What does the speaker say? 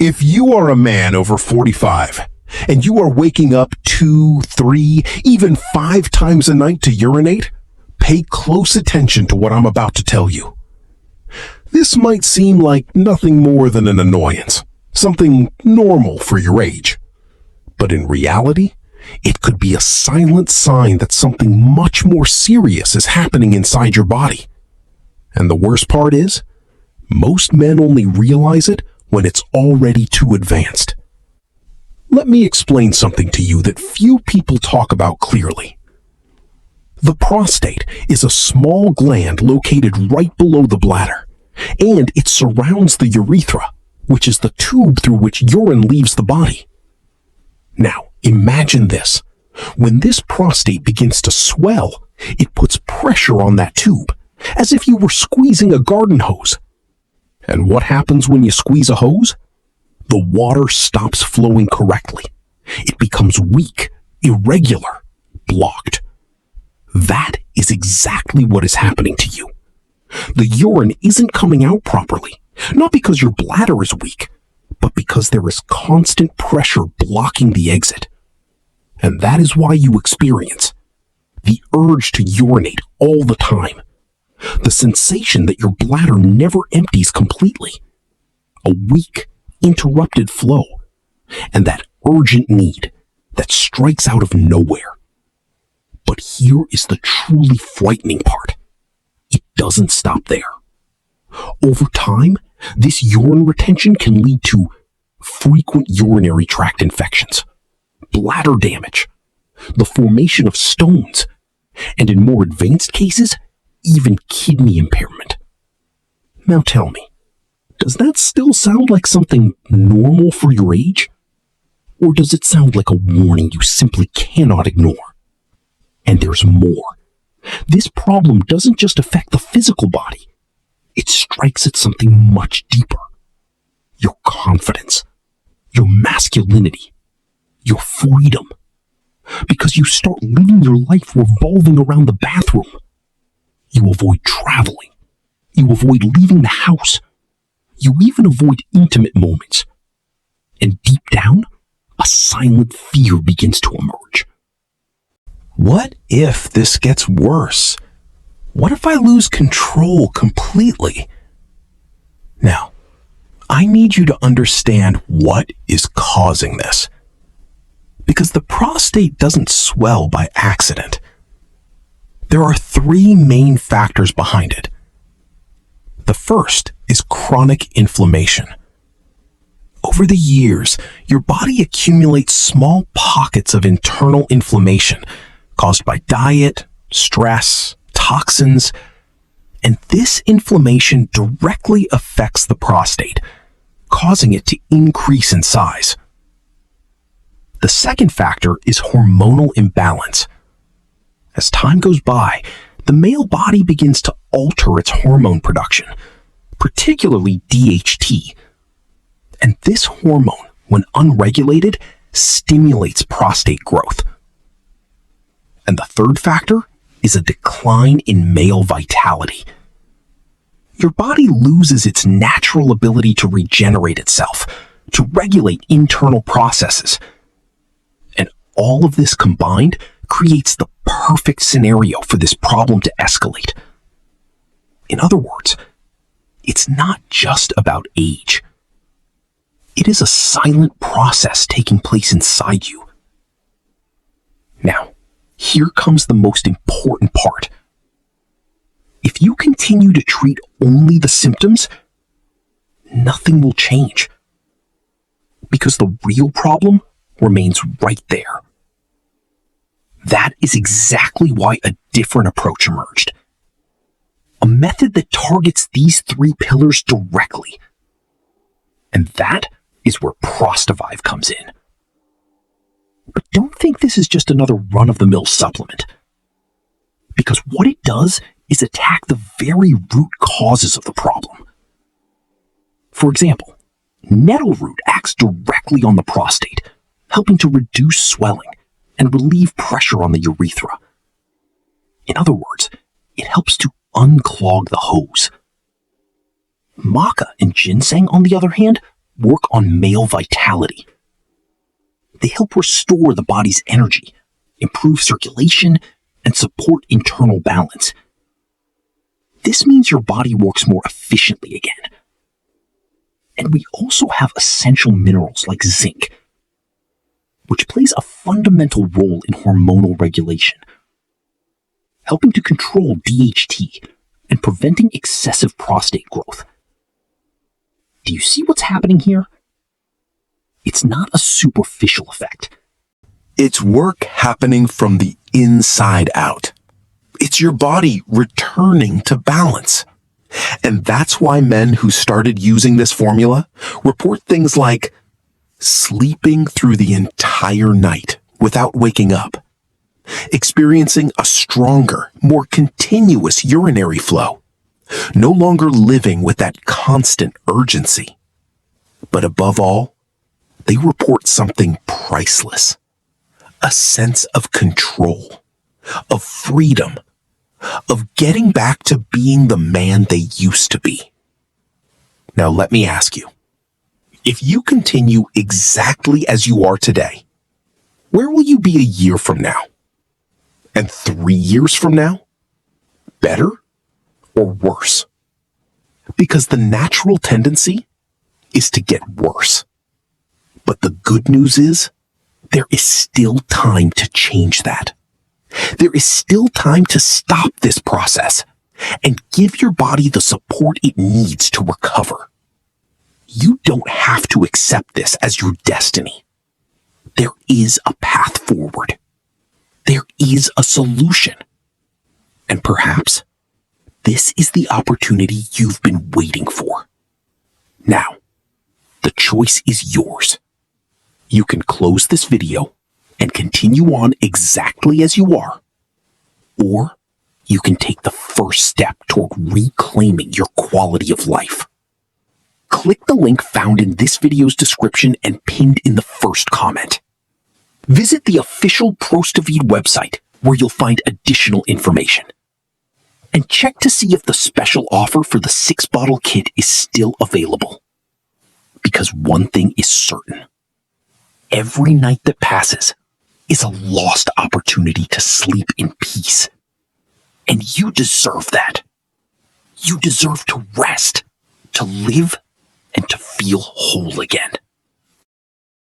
If you are a man over 45 and you are waking up 2, 3, even 5 times a night to urinate, pay close attention to what I'm about to tell you. This might seem like nothing more than an annoyance, something normal for your age. But in reality, it could be a silent sign that something much more serious is happening inside your body. And the worst part is, most men only realize it when it's already too advanced. Let me explain something to you that few people talk about clearly. The prostate is a small gland located right below the bladder, and it surrounds the urethra, which is the tube through which urine leaves the body. Now, imagine this. When this prostate begins to swell, it puts pressure on that tube, as if you were squeezing a garden hose. And what happens when you squeeze a hose? The water stops flowing correctly. It becomes weak, irregular, blocked. That is exactly what is happening to you. The urine isn't coming out properly, not because your bladder is weak, but because there is constant pressure blocking the exit. And that is why you experience the urge to urinate all the time, the sensation that your bladder never empties completely, a weak, interrupted flow, and that urgent need that strikes out of nowhere. But here is the truly frightening part. It doesn't stop there. Over time, this urine retention can lead to frequent urinary tract infections, bladder damage, the formation of stones, and in more advanced cases, even kidney impairment. Now tell me, does that still sound like something normal for your age? Or does it sound like a warning you simply cannot ignore? And there's more. This problem doesn't just affect the physical body. It strikes at something much deeper. Your confidence, your masculinity, your freedom. Because you start living your life revolving around the bathroom. You avoid traveling. You avoid leaving the house. You even avoid intimate moments. And deep down, a silent fear begins to emerge. What if this gets worse? What if I lose control completely? Now, I need you to understand what is causing this. Because the prostate doesn't swell by accident. There are 3 main factors behind it. The first is chronic inflammation. Over the years, your body accumulates small pockets of internal inflammation caused by diet, stress, toxins, and this inflammation directly affects the prostate, causing it to increase in size. The second factor is hormonal imbalance. As time goes by, the male body begins to alter its hormone production, particularly DHT. And this hormone, when unregulated, stimulates prostate growth. And the third factor is a decline in male vitality. Your body loses its natural ability to regenerate itself, to regulate internal processes. And all of this combined creates the perfect scenario for this problem to escalate. In other words, it's not just about age. It is a silent process taking place inside you. Now, here comes the most important part. If you continue to treat only the symptoms, nothing will change. Because the real problem remains right there. That is exactly why a different approach emerged. A method that targets these 3 pillars directly. And that is where Prostavive comes in. But don't think this is just another run-of-the-mill supplement. Because what it does is attack the very root causes of the problem. For example, nettle root acts directly on the prostate, helping to reduce swelling and relieve pressure on the urethra. In other words, it helps to unclog the hose. Maca and ginseng, on the other hand, work on male vitality. They help restore the body's energy, improve circulation, and support internal balance. This means your body works more efficiently again. And we also have essential minerals like zinc, which plays a fundamental role in hormonal regulation, helping to control DHT and preventing excessive prostate growth. Do you see what's happening here? It's not a superficial effect. It's work happening from the inside out. It's your body returning to balance. And that's why men who started using this formula report things like sleeping through the entire night without waking up, experiencing a stronger, more continuous urinary flow, no longer living with that constant urgency. But above all, they report something priceless, a sense of control, of freedom, of getting back to being the man they used to be. Now let me ask you, if you continue exactly as you are today, where will you be a year from now? And 3 years from now? Better or worse? Because the natural tendency is to get worse. But the good news is, there is still time to change that. There is still time to stop this process and give your body the support it needs to recover. You don't have to accept this as your destiny. There is a path forward. There is a solution. And perhaps this is the opportunity you've been waiting for. Now, the choice is yours. You can close this video and continue on exactly as you are, or you can take the first step toward reclaiming your quality of life. Click the link found in this video's description and pinned in the first comment. Visit the official Prostavive website where you'll find additional information. And check to see if the special offer for the 6-bottle kit is still available. Because one thing is certain. Every night that passes is a lost opportunity to sleep in peace. And you deserve that. You deserve to rest, to live, and to feel whole again.